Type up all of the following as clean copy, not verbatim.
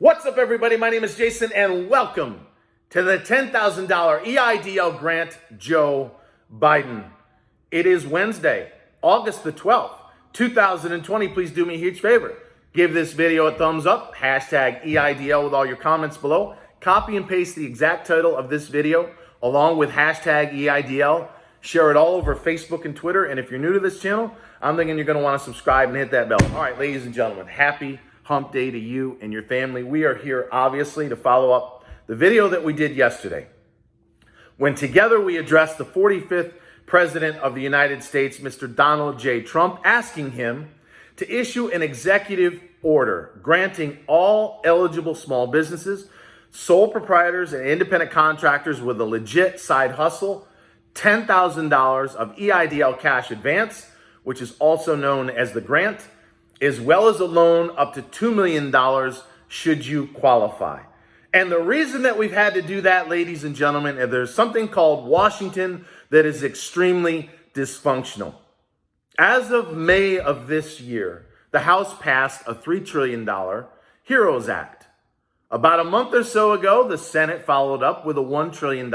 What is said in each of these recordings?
What's up, everybody? My name is Jason, and welcome to the $10,000 EIDL grant, Joe Biden. It is Wednesday, August the 12th, 2020. Please do me a huge favor. Give this video a thumbs up, hashtag EIDL with all your comments below. Copy and paste the exact title of this video along with hashtag EIDL. Share it all over Facebook and Twitter. And if you're new to this channel, I'm thinking you're going to want to subscribe and hit that bell. All right, ladies and gentlemen, happy hump day to you and your family. We are here, obviously, to follow up the video that we did yesterday, when together we addressed the 45th President of the United States, Mr. Donald J. Trump, asking him to issue an executive order granting all eligible small businesses, sole proprietors, and independent contractors with a legit side hustle $10,000 of EIDL cash advance, which is also known as the grant, as well as a loan up to $2 million should you qualify. And the reason that we've had to do that, ladies and gentlemen, is there's something called Washington that is extremely dysfunctional. As of May of this year, the House passed a $3 trillion HEROES Act. About a month or so ago, the Senate followed up with a $1 trillion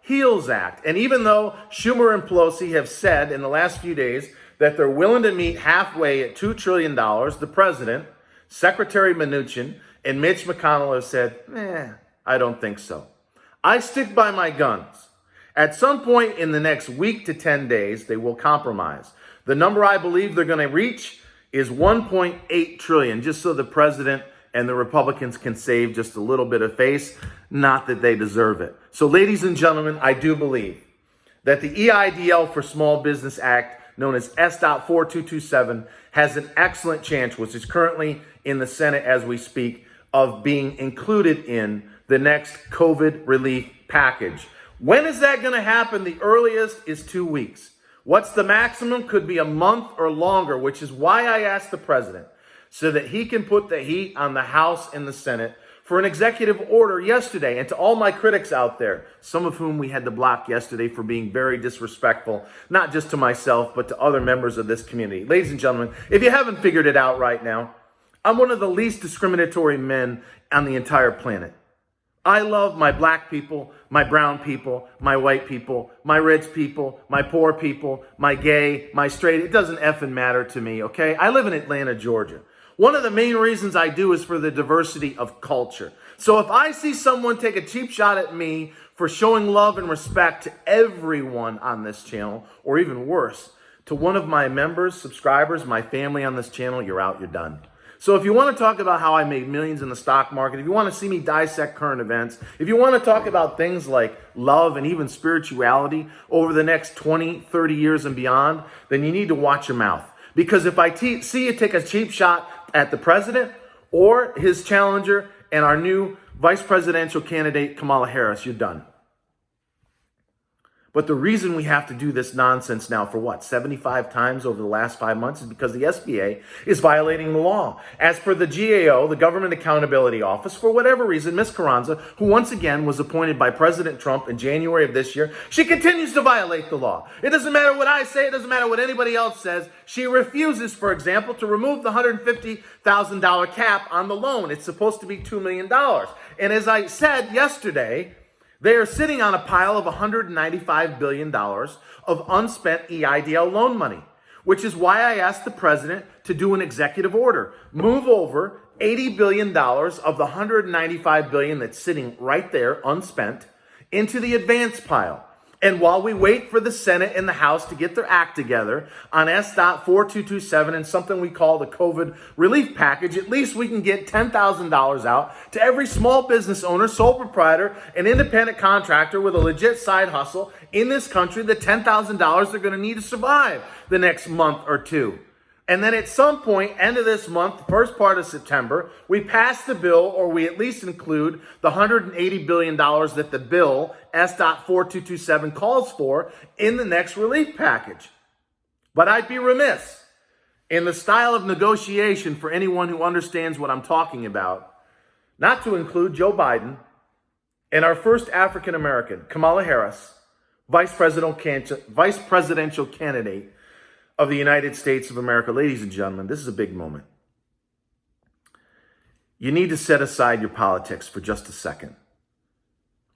HEALS Act. And even though Schumer and Pelosi have said in the last few days that they're willing to meet halfway at $2 trillion, the president, Secretary Mnuchin, and Mitch McConnell have said, I don't think so. I stick by my guns. At some point in the next week to 10 days, they will compromise. The number I believe they're going to reach is $1.8 trillion, just so the president and the Republicans can save just a little bit of face, not that they deserve it. So, ladies and gentlemen, I do believe that the EIDL for Small Business Act, known as S.4227, has an excellent chance, which is currently in the Senate as we speak, of being included in the next COVID relief package. When is that going to happen? The earliest is 2 weeks. What's the maximum? Could be a month or longer, which is why I asked the president, so that he can put the heat on the House and the Senate for an executive order yesterday. And to all my critics out there, some of whom we had to block yesterday for being very disrespectful, not just to myself, but to other members of this community. Ladies and gentlemen, if you haven't figured it out right now, I'm one of the least discriminatory men on the entire planet. I love my black people, my brown people, my white people, my rich people, my poor people, my gay, my straight. It doesn't effing matter to me, okay? I live in Atlanta, Georgia. One of the main reasons I do is for the diversity of culture. So if I see someone take a cheap shot at me for showing love and respect to everyone on this channel, or even worse, to one of my members, subscribers, my family on this channel, you're out, you're done. So if you want to talk about how I made millions in the stock market, if you want to see me dissect current events, if you want to talk about things like love and even spirituality over the next 20, 30 years and beyond, then you need to watch your mouth. Because if I see you take a cheap shot at the president or his challenger and our new vice presidential candidate, Kamala Harris, you're done. But the reason we have to do this nonsense now for 75 times over the last 5 months is because the SBA is violating the law. As per the GAO, the Government Accountability Office, for whatever reason, Ms. Carranza, who once again was appointed by President Trump in January of this year, she continues to violate the law. It doesn't matter what I say, it doesn't matter what anybody else says. She refuses, for example, to remove the $150,000 cap on the loan. It's supposed to be $2 million. And as I said yesterday, they are sitting on a pile of $195 billion of unspent EIDL loan money, which is why I asked the president to do an executive order. Move over $80 billion of the $195 billion that's sitting right there unspent into the advance pile. And while we wait for the Senate and the House to get their act together on S.4227 and something we call the COVID relief package, at least we can get $10,000 out to every small business owner, sole proprietor, and independent contractor with a legit side hustle in this country, the $10,000 they're going to need to survive the next month or two. And then at some point, end of this month, first part of September, we pass the bill, or we at least include the $180 billion that the bill, S.4227, calls for in the next relief package. But I'd be remiss, in the style of negotiation for anyone who understands what I'm talking about, not to include Joe Biden and our first African American, Kamala Harris, vice presidential candidate of the United States of America. Ladies and gentlemen, this is a big moment. you need to set aside your politics for just a second.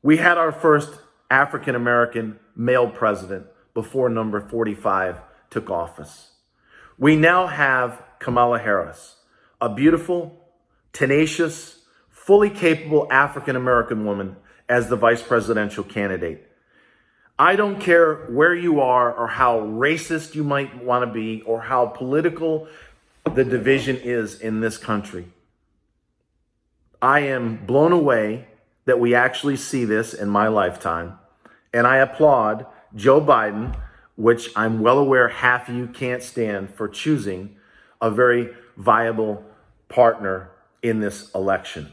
We had our first African-American male president before number 45 took office. We now have Kamala Harris, a beautiful, tenacious, fully capable African-American woman as the vice presidential candidate. I don't care where you are or how racist you might want to be or how political the division is in this country. I am blown away that we actually see this in my lifetime. And I applaud Joe Biden, which I'm well aware half of you can't stand, for choosing a very viable partner in this election.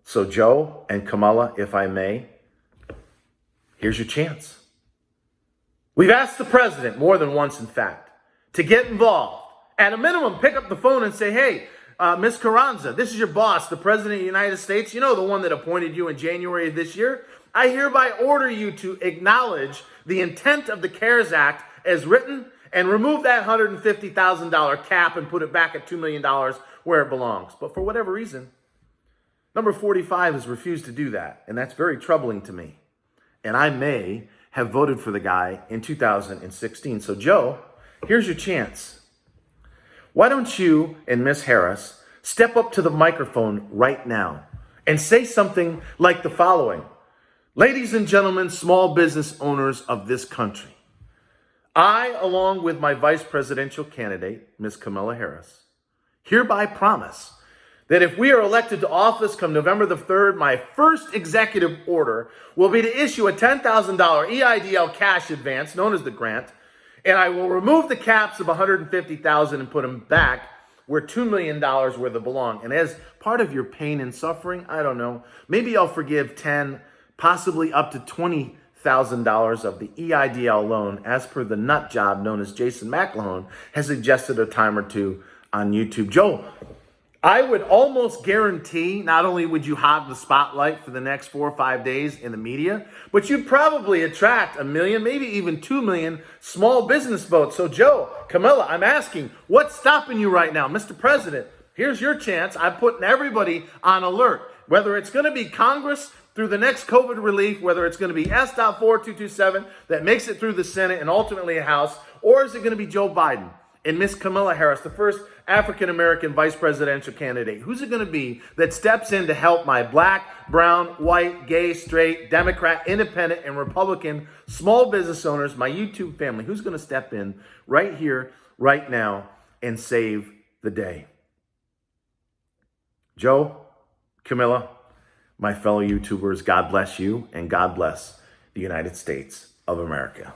So Joe and Kamala, if I may, here's your chance. We've asked the president more than once, in fact, to get involved. At a minimum, pick up the phone and say, hey, Ms. Carranza, this is your boss, the president of the United States. You know, the one that appointed you in January of this year. I hereby order you to acknowledge the intent of the CARES Act as written and remove that $150,000 cap and put it back at $2 million where it belongs. But for whatever reason, number 45 has refused to do that. And that's very troubling to me. And I may have voted for the guy in 2016. So Joe, here's your chance. Why don't you and Ms. Harris step up to the microphone right now and say something like the following. Ladies and gentlemen, small business owners of this country, I, along with my vice presidential candidate, Ms. Kamala Harris, hereby promise that if we are elected to office come November the 3rd, my first executive order will be to issue a $10,000 EIDL cash advance, known as the grant, and I will remove the caps of $150,000 and put them back where $2 million where they belong. And as part of your pain and suffering, I don't know, maybe I'll forgive $10,000, possibly up to $20,000 of the EIDL loan, as per the nut job known as Jason McLehone has suggested a time or two on YouTube. Joe, I would almost guarantee not only would you hog the spotlight for the next 4 or 5 days in the media, but you'd probably attract 1 million, maybe even 2 million small business votes. So Joe, Kamala, I'm asking, what's stopping you right now? Mr. President, here's your chance. I'm putting everybody on alert, whether it's going to be Congress through the next COVID relief, whether it's going to be S.4227 that makes it through the Senate and ultimately a House, or is it going to be Joe Biden and Ms. Kamala Harris, the first African-American vice presidential candidate? Who's it going to be that steps in to help my black, brown, white, gay, straight, Democrat, independent, and Republican small business owners, my YouTube family? Who's going to step in right here, right now, and save the day? Joe, Camilla, my fellow YouTubers, God bless you, and God bless the United States of America.